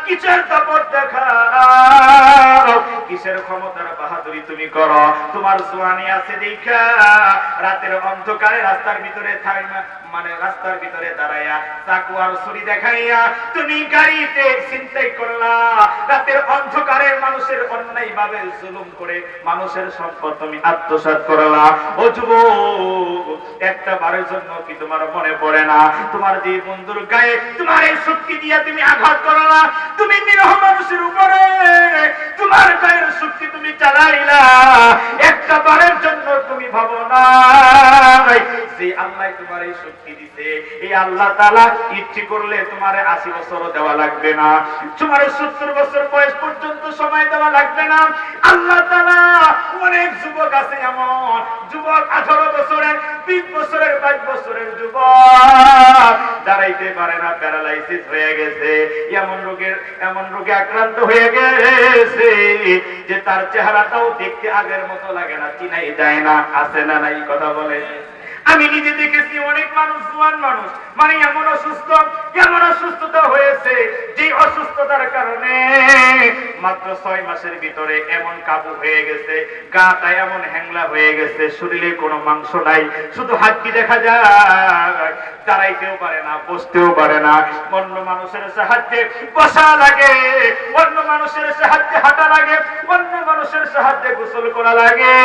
কিসের দাপট দেখাও, কিসের ক্ষমতার বাহাদুরি তুমি করো। তোমার জওয়ানি আছে দেখা রাতের অন্ধকারে রাস্তার ভিতরে রাস্তার ভিতরে দাঁড়াইয়া চাকু আর ছুরি দেখাইয়া তুমি গাড়িতে ছিনতাই করলা। রাতের অন্ধকারে মানুষের অন্যায় ভাবে জুলুম করে মানুষের সম্পদ তুমি আত্মসাৎ করলা। ও যুবক, একটা বারের জন্য কি তোমার মনে পড়ে না তোমার যে বন্ধুর গায়ে তোমার এই শক্তি দিয়া তুমি আঘাত করলা? তুমি নিরহ মানুষের উপরে তোমার গায়ের শক্তি তুমি চালাইলা, একটা বারের জন্য তুমি ভাবো না যে আল্লাহ তোমার এই শক্তি দিতে, এই আল্লাহ তাআলা ইচ্ছে করলে তোমার 80 বছরও দেওয়া লাগবে না, তোমার 70 বছর বয়স পর্যন্ত সময় দেওয়া লাগবে না। আল্লাহ তাআলা অনেক যুবক আছে এমন যুবক 18 বছরের 20 বছরের 22 বছরের যুবক দাঁড়াইতে পারে না, প্যারালাইসিস হয়ে গেছে, এমন রোগে আক্রান্ত হয়ে গেছে যে তার চেহারাটাও দেখতে আগের মতো লাগে না, চিনাই যায় না। আছে না নাই কথা বলে? আমি নিজে দেখেছি অনেক মানুষ, জোয়ান মানুষ মানে এমন অসুস্থতা হয়েছে যে অসুস্থতার কারণে মাত্র 6 মাসের ভিতরে এমন কাবু হয়ে গেছে, গাটা এমন হ্যাংলা হয়ে গেছে, শরীরে কোনো মাংস নাই, শুধু হাড্ডি দেখা যায়, দাঁড়াইতেও পারে না, বসতেও পারে না। অন্য মানুষের সাহায্যে বসা লাগে, অন্য মানুষের সাহায্যে হাঁটা লাগে, অন্য মানুষের সাহায্যে গোসল করা লাগে,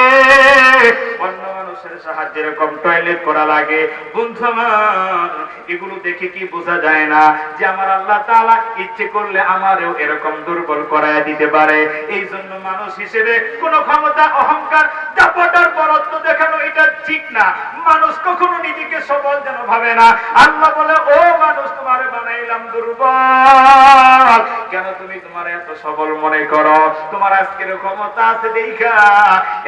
অন্য মানুষের সাহায্যে এরকম টয়লেট করা লাগে। বন্ধু আমার, এগুলো দেখে কি বোঝা যায় না যে আমার আল্লাহ তাআলা ইচ্ছে করলে আমারও এরকম দুর্বল করায় দিতে পারে? এই জন্য মানুষ হিসেবে কোনো ক্ষমতা, অহংকার, দাপটার বরত্ব দেখানো এটা ঠিক না। মানুষ কখনো নিজেকে সবল যেন ভাবে না। আল্লাহ বলে, ও মানুষ, তোমারে বানাইলাম দুর্বল, কেন তুমি তোমার এত সবল মনে করো? তোমার আজকের ক্ষমতা আছে দেখা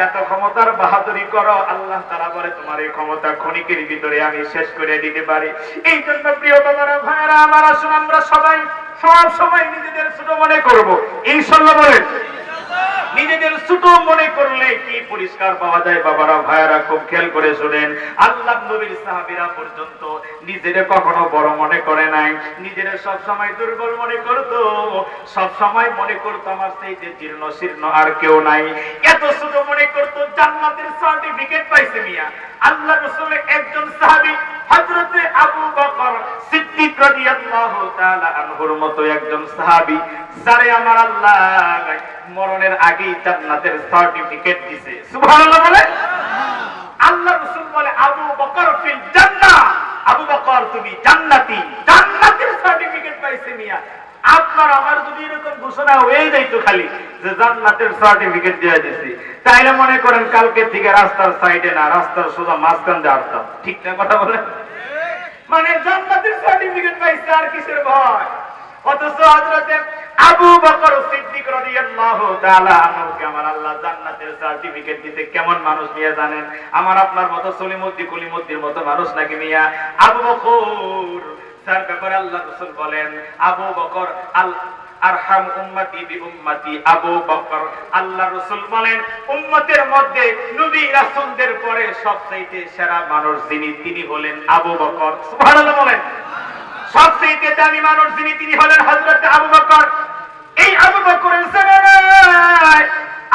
এত ক্ষমতার বাহাদুরি করো। আল্লাহ তাআলা বলে, তোমার এই ক্ষমতা ক্ষণিকের ভিতরে আমি শেষ করে দিতে পারি। এই জন্য প্রিয় বাবারা, ভাইরা আমার, আসুন আমরা সবাই সব সময় নিজেদের ছোট মনে করব। ইনশাআল্লাহ বলেন, নিজেদের ছোট মনে করলে কি পরিষ্কার পাওয়া যায়? বাবারা, ভাইরা, খুব খেয়াল করে শুনেন। আল্লাহ নবীর সাহাবীরা পর্যন্ত নিজেরা কখনো বড় মনে করে নাই, নিজেরা সব সময় দুর্বল মনে করতো, সব সময় মনে করতো আমার চাইতে জীর্ণ শীর্ণ আর কেউ নাই। এত ছোট মনে করতো, জান্নাতের সার্টিফিকেট পাইছে মিয়া। আল্লাহ রাসূলের একজন সাহাবী হযরতে আবু বকর সিদ্দিক রাদিয়াল্লাহু তাআলা আনহুর মতো একজন সাহাবী, যারে আমার আল্লাহ মরণের আগেই জান্নাতের সার্টিফিকেট দিয়েছে। সুবহানাল্লাহ বলে। আল্লাহ রাসূল বলে, আবু বকর ফিল জান্নাহ, আবু বকর তুমি জান্নাতি, জান্নাতের সার্টিফিকেট পাইছে মিয়া। আপনার আমার যদি এরকম ঘোষণা হয়ে যাইতো খালি যে জান্নাতের সার্টিফিকেট দিয়ে দিয়েছি, তাইলে মনে করেন কালকে থেকে রাস্তার সাইডে না, রাস্তার সোজা মাঝখান দিয়ে আসতাম। ঠিক না কথা বলে? মানে জান্নাতের সার্টিফিকেট পাইছে, আর কিসের ভয়? অথচ হযরতে আবু বকর সিদ্দিক রাদিয়াল্লাহু তাআলা আনহুকে আমার আল্লাহ জান্নাতের সার্টিফিকেট দিতে কেমন মানুষ নিয়ে জানেন? আমার আপনার মতো কলিমুদ্দির মতো মানুষ নাকি মিয়া? আবু বকর তার ব্যাপারে আল্লাহ রাসূল বলেন, আবু বকর আরহাম উম্মতি বি উম্মতি। আবু বকর, আল্লাহ রাসূল বলেন, উম্মতের মধ্যে নবী রাসূলদের পরে সবচেয়ে সেরা মানুষ যিনি, তিনি হলেন আবু বকর। সুবহানাল্লাহ বলেন। সবচেয়ে দামি মানুষ যিনি, তিনি হলেন হযরত আবু বকর। এই আবু বকরের জামানায়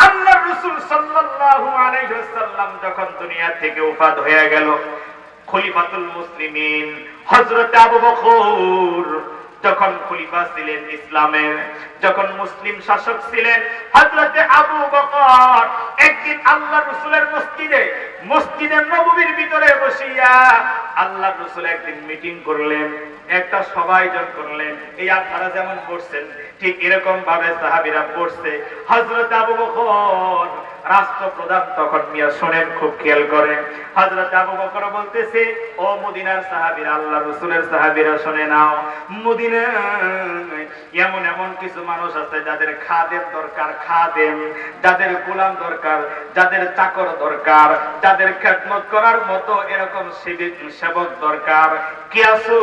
আল্লাহর রাসূল সাল্লাল্লাহু আলাইহি ওয়াসাল্লাম যখন দুনিয়া থেকে ওফাত হয়ে গেল, খলিফাতুল মুসলিমিন হযরত আবু বকর যখন খলিফা ছিলেন ইসলামের, যখন মুসলিম শাসক ছিলেন, হযরত আবু বকর একদিন আল্লাহর রাসূলের মসজিদে নববীর ভিতরে বসিয়া আল্লাহর রাসূল একদিন মিটিং করলেন, একটা সভা আয়োজন করলেন। এই আপনারা যেমন বসছেন ঠিক এরকম ভাবে সাহাবীরা বসছে। হযরত আবু বকর রাষ্ট্রপ্রধান তখন, মিয়া শোনেন, খুব খেয়াল করেন। হযরত আবু বকর বলতেছে, ও মদিনার সাহাবীরা, আল্লাহর রাসূলের সাহাবীরা শুনে নাও, মদিনায় এমন এমন কিছু মানুষ আছে যাদের খাদেম দরকার, খাদেম, যাদের গোলাম দরকার, যাদের চাকর দরকার, যাদের খেদমত করার মতো এরকম সেবক দরকার। কি আছো?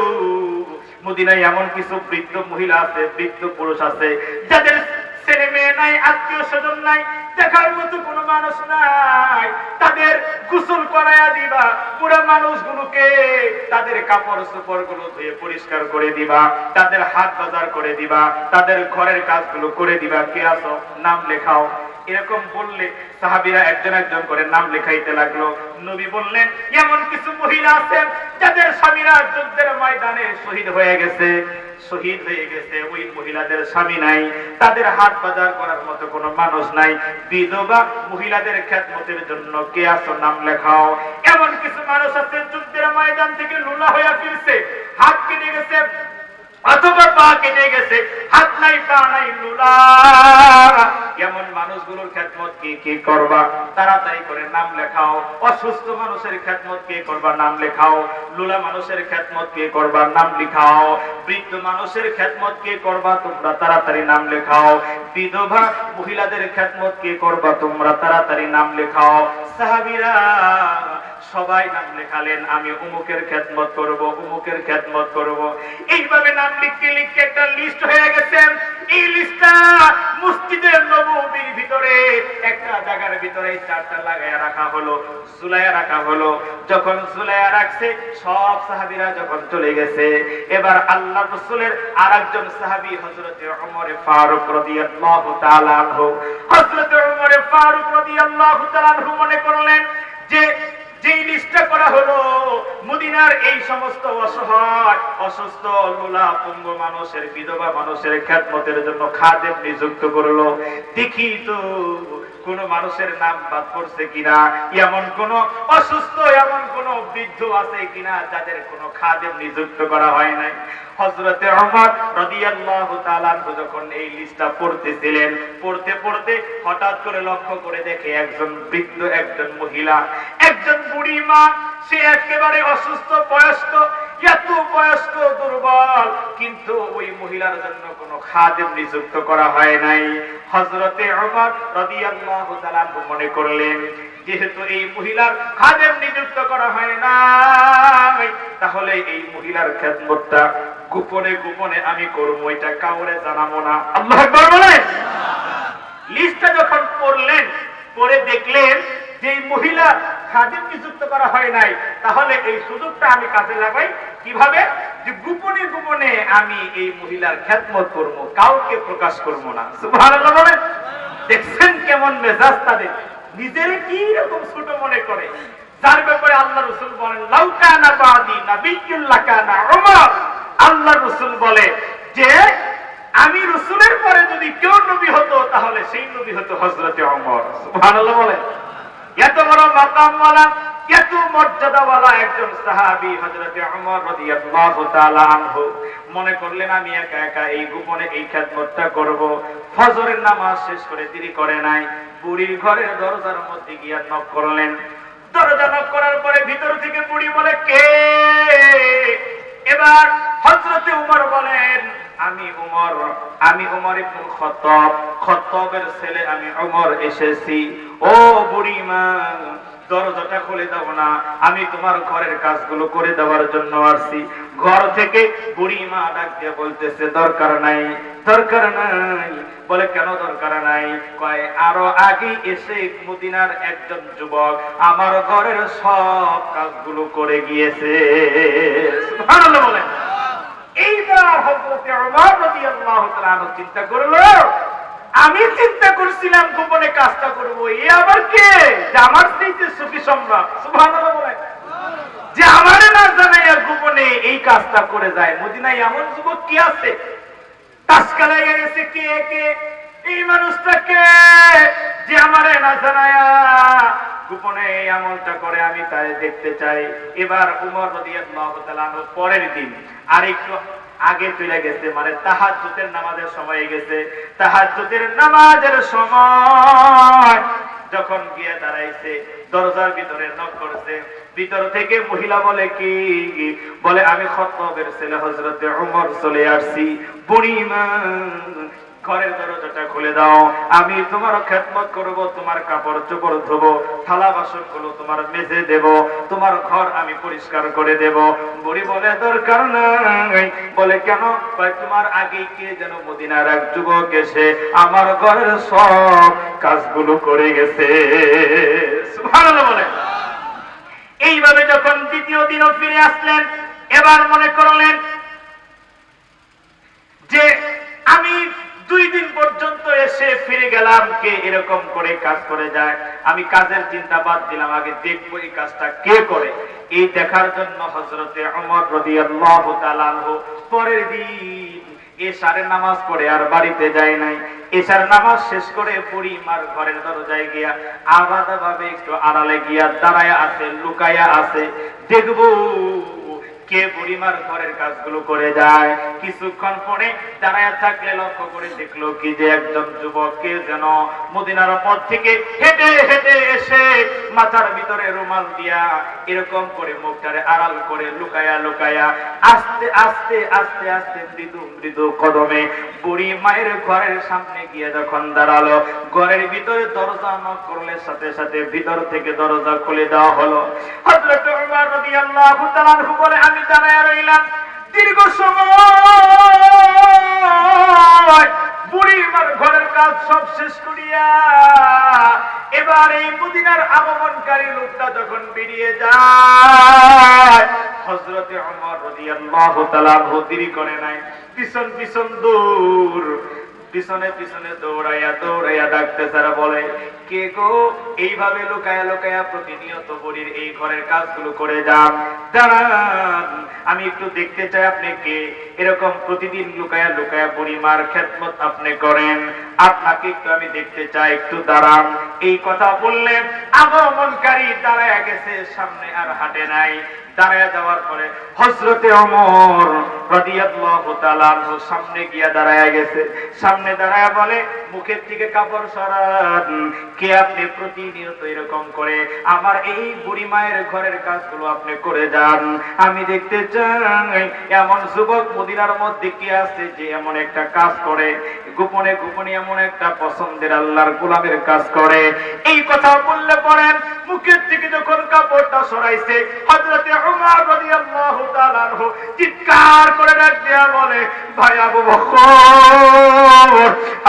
মদিনায় এমন কিছু বৃদ্ধ মহিলা আছে, বৃদ্ধ পুরুষ আছে যাদের ছেলে মেয়ে নাই, আত্মীয় স্বজন নাই, দেখার মতো কোনো মানুষ নাই, তাদের গোসল করায়া দিবা, বুড়া মানুষগুলোকে তাদের কাপড় চোপড় গুলো ধুয়ে পরিষ্কার করে দিবা, তাদের হাত বাজার করে দিবা, তাদের ঘরের কাজগুলো করে দিবা, কে আছো নাম লেখাও। এরকম বললে সাহাবীরা একজন একজন করে নাম লেখাইতে লাগলো। নবী বললেন, এমন কিছু মহিলা আছে যাদের স্বামীরা যুদ্ধের ময়দানে শহীদ হয়ে গেছে, শহীদ হয়ে গেছে, ওই মহিলাদের স্বামী নাই, তাদের হাত বাজার করার মতো কোনো মানুষ নাই, বিধবা মহিলাদের খেদমতের জন্য কে আছো নাম লেখাও। এমন কিছু মানুষ আছে যুদ্ধের ময়দান থেকে লুলা হয়ে ফিরছে, হাত কেটে গেছে অথবা পা কেটে গেছে, হাত নাই পা নাই লুলা, এমন মানুষগুলোর খেদমত কি করবা, তাড়াতাড়ি করে নাম লেখাও। অসুস্থ মানুষের খেদমত কে করবা নাম লেখাও। লুলা মানুষের খেদমত কে করবা নাম লিখাও। বৃদ্ধ মানুষের খেদমত কে করবা তোমরা তাড়াতাড়ি নাম লেখাও। বিধবা মহিলাদের খেদমত কে করবা তোমরা তাড়াতাড়ি নাম লেখাও। সাহাবীরা সবাই নাম লেখালেন, আমি অমুকের খেদমত করব, অমুকের খেদমত করব। এইভাবে নাম লিখতে লিখতে একটা লিস্ট হয়ে গেছে। এই লিস্টটা মসজিদের নববীর ভিতরে একটা জায়গার ভিতরে চারটা লাগায়া রাখা হলো, ঝুলাইয়া রাখা হলো। যখন ঝুলাইয়া রাখছে, সব সাহাবীরা যখন চলে গেছে, এবার আল্লাহর রাসূলের আরেকজন সাহাবী হযরত ওমর ফারুক রাদিয়াল্লাহু তাআলা আনহু, হযরত ওমর ফারুক রাদিয়াল্লাহু তাআলা আনহু মনে করলেন যে যেই লিস্টটা করা হলো, মদিনার এই সমস্ত অসহায় অসুস্থ লোলা পঙ্গু মানুষের, বিধবা মানুষের খেদমতের জন্য খাদেম নিযুক্ত করলো, দেখি তো কোন মানুষের নাম বাদ পড়ছে কিনা, এমন কোন অসুস্থ এমন কোন বৃদ্ধ আছে কিনা যাদের কোনো খাদেম নিযুক্ত করা হয় নাই। হযরতে ওমর রাদিয়াল্লাহু তাআলা যখন এই লিস্টটা পড়তেছিলেন, পড়তে পড়তে হঠাৎ করে লক্ষ্য করে দেখে একজন বৃদ্ধ, একজন মহিলা, একজন বুড়ি মা, সে একেবারে অসুস্থ, বয়স্ক, এত বয়স্ক, দুর্বল, কিন্তু ওই মহিলার জন্য কোনো খাদেম নিযুক্ত করা হয় নাই। হযরতে ওমর রাদিয়াল্লাহু তাআলা মনে করলেন, যেহেতু এই মহিলার খাদেম নিযুক্ত করা হয় নাই, তাহলে এই মহিলার খেদমতটা গোপনে গোপনে আমি করব, এটা কাউরে জানাবো না। আল্লাহু আকবার বলেন। লিস্টটা যখন পড়লেন, পড়ে দেখলেন যে মহিলা খাদেম নিযুক্ত করা হয় নাই, তাহলে এই সুযোগটা আমি কাজে লাগাই। কিভাবে? যে গোপনে গোপনে আমি এই মহিলার খেদমত করব, কাউকে প্রকাশ করব না। সুবহানাল্লাহ বলেন। দেখছেন কেমন মেজাজ তাদের, নিজের কি রকম ছোট মনে করে, যার ব্যাপারে আল্লাহ রাসূল বলেন, লাউ কানা বাদি নাবিয়্যুল লাকানা ওমর। আল্লাহ রাসূল বলে যে আমি রাসূলের পরে যদি কেউ নবী হতো, তাহলে সেই নবী হতো হযরতে ওমর। সুবহানাল্লাহ বলেন। এত বড় মাকামওয়ালা, এত মর্যাদাওয়ালা একজন সাহাবী হযরতে ওমর রাদিয়াল্লাহু তাআলা আনহু মনে করলেন, আমি একা একা এই গোপনে এই খেদমতটা করব। ফজরের নামাজ শেষ করে দেরি করে নাই, বুড়ির ঘরের দরজার মধ্যে গিয়ে নক করলেন। দরজা নক করার পরে ভিতর থেকে বুড়ি বলে, কে? এবার হযরতে ওমর বলেন, আমি ওমর ইবনুল খাত্তাব, খাত্তাবের ছেলে আমি ওমর এসেছি। ও বুড়িমা, দরজাটা খুলে দাও না, আমি তোমার ঘরের কাজগুলো করে দেওয়ার জন্য আসছি। ঘর থেকে বুড়িমা ডাক দিয়ে বলতেছে, দরকার নাই, দরকার নাই। বলে, কেন দরকার নাই? কয়, আরো আগে এসে মদিনার একজন যুবক আমার ঘরের সব কাজগুলো করে গিয়েছে। সুবহানাল্লাহ বলেন। এইবার হযরতে ওমর রাদিয়াল্লাহু তাআলা আনহু চিন্তা করলো, আমি চিন্তা করছিলাম গোপনে কাজটা করব, এ আবার কে? যে আমার চাইতে সুফি সম্রাট। সুবহানাল্লাহ বলেন। যে আমারে না জানাইয়া গোপনে এই কাজটা করে যায়। মদিনায় এমন যুবক কি আছে? টাসকা লেগে গেছে, কে কে এই মানুষটা কে যে আমারে না জানাইয়া গোপনে এই আমলটা করে, আমি তাই দেখতে চাই। এবার ওমর রাদিয়াল্লাহু তাআলা পরের দিন আরেকটু আগে চলে গেছে, মানে তাহাজ্জুদের নামাজের সময় গেছে। তাহাজ্জুদের নামাজের সময় যখন গিয়ে দাঁড়াইছে, দরজার ভিতরে নক করছে। ভিতর থেকে মহিলা বলে, কি? বলে, আমি খাত্তাবের ছেলে হযরতে ওমর চলে আসছি। বুড়িমা, ঘরের দরজাটা খুলে দাও, আমি তোমার খেদমত করব, তোমার কাপড় চোপড় ধোবো, থালা বাসন গুলো তোমার মেজে দেব, তোমার ঘর আমি পরিষ্কার করে দেব। বুড়ি বলে, দরকার নাই। বলে, কেন? কয়, তোমার আগে কে যেন মদিনার এক যুবক এসে আমার ঘরের সব কাজগুলো করে গেছে। সুবহানাল্লাহ বলে। এইভাবে যখন দ্বিতীয় দিনও ফিরে আসলেন, এবার মনে করলেন যে আমি 2 দিন পর্যন্ত এসে ফিরে গেলাম, কে এরকম করে কাজ করে যায়। আমি কাজের চিন্তা বাদ দিলাম, আগে দেখবো এই কাজটা কে করে। এই দেখার জন্য হযরতে ওমর রাদিয়াল্লাহু তাআলা আনহু পরের দিন এশারের নামাজ পড়ে আর বাড়িতে যায় নাই। এশার নামাজ শেষ করে বুড়িমার ঘরের দরজায় গিয়া আলাদা ভাবে একটু আড়ালে গিয়া দাঁড়ায়া আছে, লুকায়া আছে, দেখবো কে বুড়িমার ঘরের কাজগুলো করে যায়। কিছুক্ষণ পরে দাঁড়ায় থাকলে লক্ষ্য করে দেখলো কি যে একজন যুবক কে যেন মদিনার পথ থেকে হেঁটে হেঁটে এসে মাথার ভিতরে রুমাল দিয়া এরকম করে মুখটারে আড়াল করে লুকায়া লুকায়া আস্তে আস্তে আস্তে আস্তে মৃদু মৃদু কদমে বুড়ি মায়ের ঘরের সামনে গিয়ে যখন দাঁড়ালো, ঘরের ভিতরে দরজা নক করলে সাথে সাথে ভিতর থেকে দরজা খুলে দেওয়া হলো। হযরত ওমর রাদিয়াল্লাহু তাআলা আনহু বলে, আমি দাঁড়ায় রইলাম দীর্ঘ সময়, বুড়িমার ঘরের কাজ সব শেষ করিয়া এবার এই মদিনার আগমনকারী লোকটা যখন বেরিয়ে যায়, হযরতে ওমর রাদিয়াল্লাহু তাআলা আনহু দেরি করে নাই, পিছন পিছন দূর পিছনে পিছনে দৌড়াইয়া দৌড়াইয়া ডাকতেছে আর বলে, কে গো এইভাবে লুকায়া লুকায়া প্রতিনিয়ত বুড়ির এই ঘরের কাজগুলো করে যান, দাঁড়ান আমি একটু দেখতে চাই আপনি কে, এরকম প্রতিদিন লুকায়া লুকায়া বুড়ি মার খেদমত আপনি করেন, আপনাকে একটু আমি দেখতে চাই, একটু দাঁড়ান। এই কথা বললে আগমনকারী দাঁড়ায়া গেছে, সামনে আর হাঁটে নাই। দাঁড়ায় যাওয়ার পরে হযরতে ওমর রাদিয়াল্লাহু তাআলা আনহু সামনে গিয়া দাঁড়ায় গেছে, সামনে দাঁড়ায় বলে, মুখের থেকে কাপড় সরান, কে আপনি প্রতিনিয়ত এরকম করে আমার এই বুড়ি মায়ের ঘরের কাজগুলো আপনি করে যান, আমি দেখতে চাই এমন যুবক মদিনার মধ্যে কে আছে যে এমন একটা কাজ করে, গোপনে গোপনে এমন একটা পছন্দের আল্লাহর গোলামের কাজ করে। এই কথা বললে পরে মুখের থেকে যখন কাপড়টা সরাইছে, হযরতে ওমর রাদিয়াল্লাহু তাআলা আনহু চিৎকার করে ডাক দিয়া বলে, ভাই আবু বকর,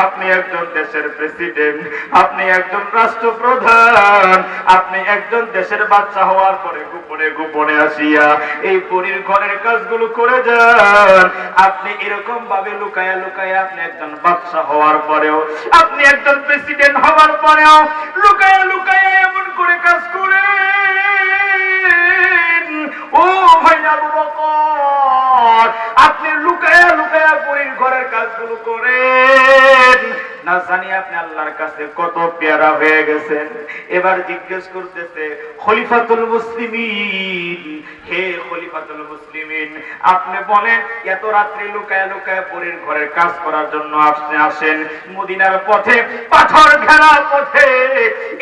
আপনি একজন দেশের প্রেসিডেন্ট, আপনি একজন রাষ্ট্রপ্রধান, আপনি একজন দেশের বাদশা হওয়ার পরে গোপনে গোপনে আসিয়া এই বুড়ির ঘরের কাজগুলো করে যান, আপনি এরকম ভাবে লুকায়া লুকায়া আপনি একজন বাদশা হওয়ার পরেও, আপনি একজন প্রেসিডেন্ট হওয়ার পরেও লুকায়া লুকায়া এমন করে কাজ করে, ও ভাই আবু বকর, আপনি লুকায়া লুকায়া বুড়ির ঘরের কাজগুলো করেন, না জানি আপনি আল্লাহর কাছে কত পেয়ারা হয়ে গেছেন। এবার জিজ্ঞেস করতেছে, খলিফাতুল মুসলিমিন, হে খলিফাতুল মুসলিমিন, আপনি বলেন এত রাত্রে লুকায়া লুকায়া বুড়ির ঘরের কাজ করার জন্য আপনি আসেন মদিনার পথে, পাথর ঘেরা পথে,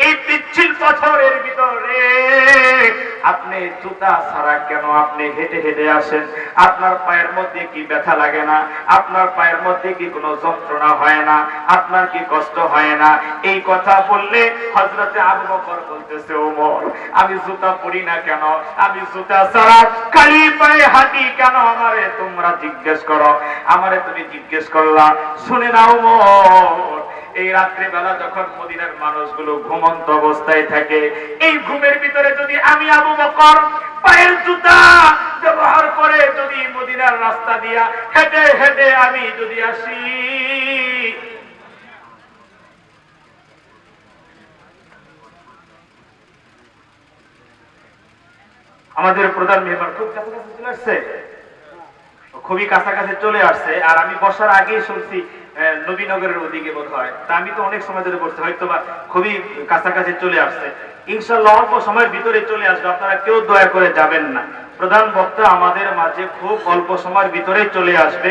এই পিচ্ছিল পাথরের ভিতরে আপনি জুতা ছাড়া কেন আপনি হেঁটে হেঁটে আসেন? আপনার পায়ের মধ্যে কি ব্যথা লাগে না? আপনার পায়ের মধ্যে কি কোনো যন্ত্রণা হয় না? আপনার কি কষ্ট হয় না? এই কথা বললে হযরতে আবু বকর বলতেছে, ওমর, আমি জুতা পরি না কেন, আমি জুতা ছাড়া খালি পায়ে হাঁটি কেন, আমারে তোমরা জিজ্ঞেস করো, আমারে তুমি জিজ্ঞেস করলা, শুনে নাও ওমর, এই রাত্রি বেলা যখন মদিনার মানুষগুলো ঘুমন্ত অবস্থায় থাকে, এই ঘুমের ভিতরে যদি আমি আবু বকর পায়ের জুতা ব্যবহার করে যদি মদিনার রাস্তা দিয়া হেঁটে হেঁটে আমি যদি আসি, আমাদের প্রধান মেহমান খুব কাছাকাছি চলে আসছে, খুবই কাছাকাছি চলে আসছে, আর আমি বসার আগেই শুনছি নবীনগরের ওদিকে বোধ হয়, তা আমি তো অনেক সময় ধরে বসছি, হয়তো বা খুবই কাছাকাছি চলে আসছে। ইনশাআল্লাহ অল্প সময়ের ভিতরে চলে আসবে, আপনারা কেউ দয়া করে যাবেন না। প্রধান বক্তা আমাদের মাঝে খুব অল্প সময়ের ভিতরে চলে আসবে,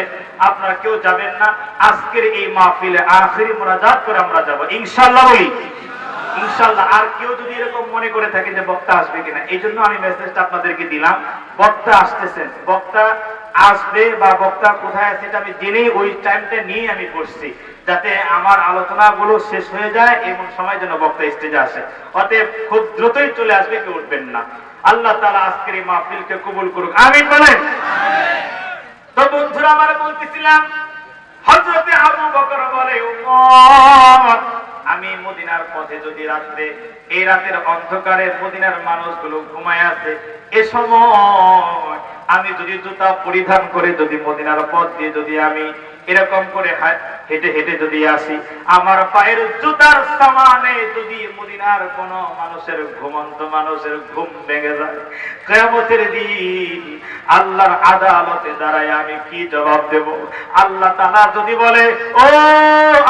আপনারা কেউ যাবেন না। আজকের এই মাহফিলে আখিরি মুনাজাত করে আমরা যাব ইনশাআল্লাহ, বলি ইনশাআল্লাহ। আর কেউ যদি এরকম মনে করে থাকে যে বক্তা আসবে কিনা, এই জন্য আমি মেসেজটা আপনাদেরকে দিলাম, বক্তা আসতেছেন, বক্তা আসবে বা বক্তা কোথায় আছে এটা আমি জেনেই ওই টাইমটা নিয়ে আমি বসছি, যাতে আমার আলোচনাগুলো শেষ হয়ে যায় এমন সময় যেন বক্তা স্টেজে আসে। অতএব খুব দ্রুতই চলে আসবে, কেউ উঠবেন না। আল্লাহ তাআলা আজকের এই মাহফিলকে কবুল করুক, আমিন বলেন। তো বন্ধুরা, আমার বলতেছিলাম, হযরতে আবু বকর বলে, ওমর, আমি মদিনার পথে যদি রাত্রে এই রাতের অন্ধকারে মদিনার মানুষগুলো ঘুমায় আছে, এ সময় আমি যদি জুতা পরিধান করে যদি মদিনার পথ দিয়ে যদি আমি এরকম করে হেঁটে হেঁটে যদি আসি, আমার পায়ের জুতার সামানে যদি মদিনার কোন মানুষের ঘুমন্ত মানুষের ঘুম ভেঙে যায়, কিয়ামতের দিন আল্লাহর আদালতে দাঁড়ায় আমি কি জবাব দেব? আল্লাহ তাআলা যদি বলে, ও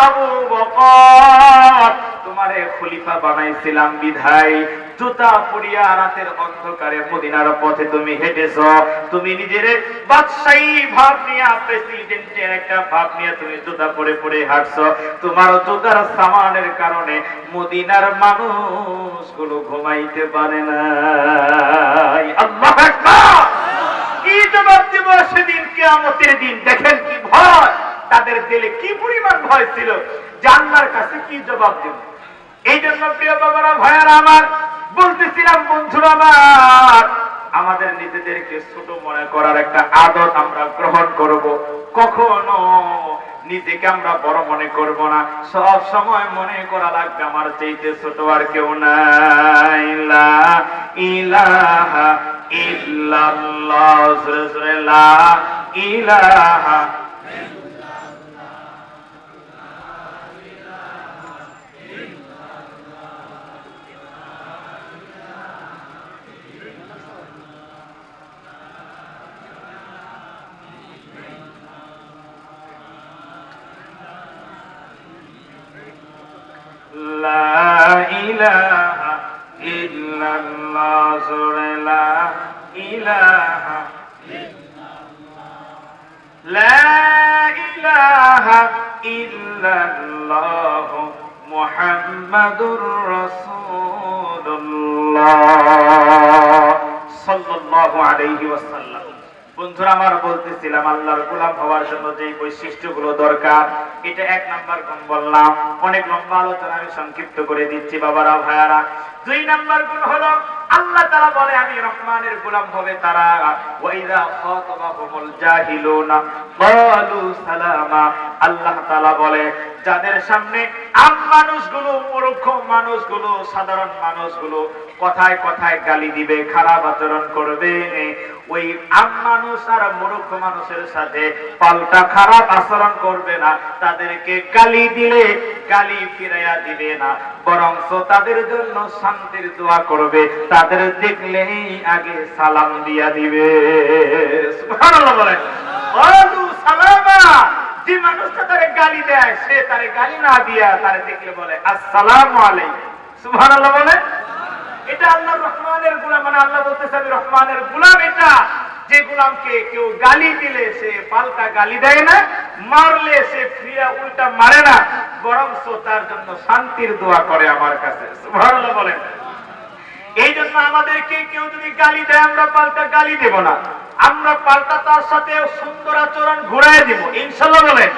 আবু বকর, তোমারে খলিফা বানাইছিলাম বিধায় জুতা পরিয়া রাতের অন্ধকারে মদিনার পথে তুমি হেঁটেছ, তুমি নিজের বাদশাহী ভাব নিয়ে প্রেসিডেন্টের একটা ভাব নিয়ে তুমি জুতা পরে পরে হাঁটছ, তোমার জুতার সামানের কারণে মদিনার মানুষগুলো ঘুমাইতে পারে না। আল্লাহু আকবার! কি জবাব দেব সেদিন কিয়ামতের দিন? দেখেন কি ভয়, তাদের দিলে কি পরিমাণ ভয় ছিল, জান্নাতের কাছে কি জবাব দেব। এই জন্য প্রিয় বাবারা, ভাইয়ারা আমার, বলতেছিলাম বন্ধুরা আমার, আমাদের নিজেদেরকে ছোট মনে করার একটা আদত আমরা গ্রহণ করব। কখনো নিজেকে আমরা বড় মনে করব না, সব সময় মনে করা লাগবে আমার চাইতে ছোট আর কেউ নাই। লা ইলাহা ইল্লাল্লাহ, লা ইলাহা লা ইলাহা ইল্লাল্লাহ, লা ইলাহা লা ইলাহা ইল্লাল্লাহ মুহাম্মাদুর রাসূলুল্লাহ সাল্লাল্লাহু আলাইহি ওয়াসাল্লাম। বন্ধুরা আমার, বলতেছিলাম আল্লাহর গোলাম হওয়ার জন্য যে বৈশিষ্ট্যগুলো দরকার, এটা এক নাম্বার গুণ বললাম। অনেক লম্বা আলোচনা আমি সংক্ষিপ্ত করে দিচ্ছি বাবারা ভাইয়ারা। দুই নাম্বার গুণ হলো, আল্লাহ তাআলা বলে আমি রহমানের গোলাম হবে তারা, ওয়াইদা খাতাবাহুমুল জাহিলুনা ক্বালু সালামা। আল্লাহ তাআলা বলে যাদের সামনে আম মানুষগুলো, মূর্খ মানুষগুলো, সাধারণ মানুষগুলো কথায় কথায় গালি দিবে, খারাপ আচরণ করবে, ওই আম মানুষ আর মূর্খ মানুষের সাথে পাল্টা খারাপ আচরণ করবে না। তাদেরকে গালি দিলে গালি ফিরাইয়া দিবে না, বরং তাদের জন্য শান্তির দোয়া করবে, তাদের দেখলেই আগে সালাম দিয়া দিবে। সুবহানাল্লাহ বলেন। ক্বালু সালামা, যে মানুষটা তারে গালি দেয় সে তারে গালি না দিয়া তারে দেখলে বলে আসসালামু আলাইকুম। সুবহানাল্লাহ বলেন। এটা আল্লাহর রহমানের গোলাম, মানে আল্লাহ বলতেছে আমি রহমানের গোলাম। এটা যে গোলামকে কেউ গালি দিলে সে পাল্টা গালি দেয় না, মারলে সে ফিরা উল্টা মারে না, বরং তার জন্য শান্তির দোয়া করে আমার কাছে। সুবহানাল্লাহ বলেন। এই জন্য আমাদেরকে কেউ যদি গালি দেয় আমরা পাল্টা গালি দেব না, আমরা পাল্টা তার সাথে সুন্দর আচরণ ঘুরাই দিব ইনশাআল্লাহ বলেন।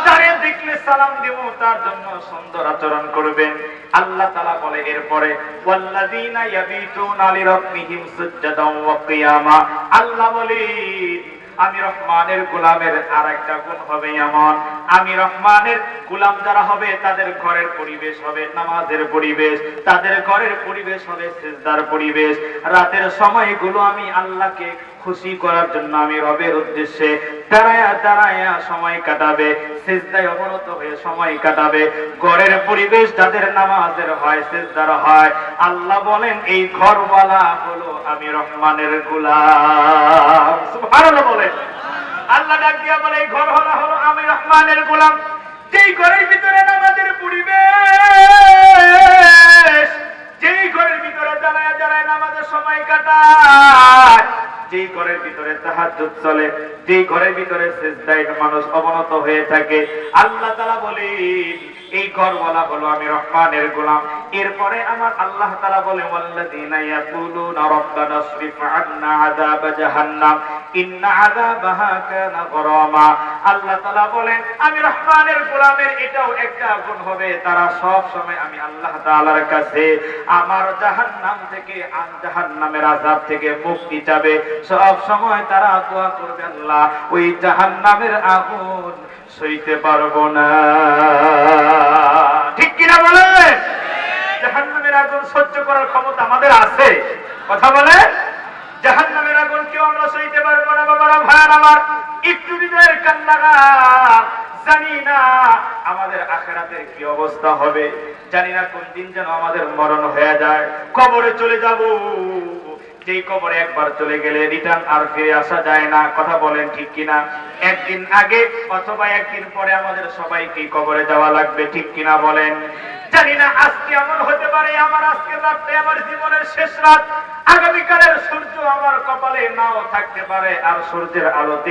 তারে দেখলে সালাম দেব, তার জন্য সুন্দর আচরণ করবেন। আল্লাহ তাআলা বলে এরপরে, ওয়াল্লাযীনা ইয়াবিতুনা লিরাব্বিহিম সুজদান ওয়া কিয়ামা। আল্লাহ বলে আমি রহমানের গোলামের আরেকটা গুণ হবে এমন, আমি রহমানের গোলাম যারা হবে তাদের ঘরের পরিবেশ হবে নামাজের পরিবেশ, তাদের ঘরের পরিবেশ হবে সিজদার পরিবেশ। রাতের সময়গুলো আমি আল্লাহকে খুশি করার জন্য আমি রবের উদ্দেশ্যে দাঁড়ায়া দাঁড়ায়া সময় কাটাবে, সিজদায় অবনত হয়ে সময় কাটাবে। ঘরের পরিবেশ যাদের নামাজের হয়, সিজদার হয়, আল্লাহ বলেন এই ঘরওয়ালা হলো আমি রহমানের গোলাম। সুবহানাল্লাহ বলেন। আল্লাহ ডাক দিয়া বলে এই ঘরওয়ালা হলো আমি রহমানের গোলাম। যেই ঘরের ভিতরে নামাজের পরিবেশ, যেই ঘরের ভিতরে দাঁড়ায়া দাঁড়ায় নামাজের সময় কাটায়, যেই ঘরের ভিতরে তাহাজ্জুদ চলে, যেই ঘরের ভিতরে সিজদায় মানুষ অবনত হয়ে থাকে, আল্লাহ তাআলা বলেন এই ঘরওয়ালা হলো আমি রহমানের গোলাম। এরপরে আমার আল্লাহ তাআলা বলে ওয়াল্লাযীনা ইয়াকুলুনা রাব্বানা ইসরিফ আন্না আযাব জাহান্নাম ইন্না আযাবাহা কানা গরামা। আল্লাহ তাআলা বলেন আমি রহমানের গোলামের এটাও একটা গুণ হবে, তারা সব সময় আমি আল্লাহ তাআলার কাছে আমার জাহান্নাম থেকে, জাহান্নামের আযাব থেকে মুক্তি চাবে। সব সময় তারা দোয়া করবে আল্লাহ ওই জাহান্নামের আগুন সইতে পারবো না। ঠিক কিনা? কিনা বলেন? জাহান্নামের আগুন সহ্য করার ক্ষমতা আমাদের আছে? কথা বলে। জাহান্নামের আগুন কেউ আমরা সইতে পারবো না বাবারা, ভাইয়ার আমার। একটু হৃদয়ের কান্নাঘাত। জানি না আমাদের আখিরাতের কি অবস্থা হবে, জানি না কোন দিন যেন আমাদের মরণ হয়ে যায়, কবরে চলে যাব। যেই কবরে একবার চলে গেলে রিটার্ন আর ফিরে আসা যায় না। কথা বলেন ঠিক কিনা? একদিন আগে অথবা একদিন পরে আমাদের সবাইকে কবরে যাওয়া লাগবে, ঠিক কিনা বলেন? জানি না আজকে এমন হতে পারে আমার আজকের রাতটা আমার জীবনের শেষ রাত, আগামীকালের সূর্য আমার কপালে নাও থাকতে পারে, আর সূর্যের আলোতে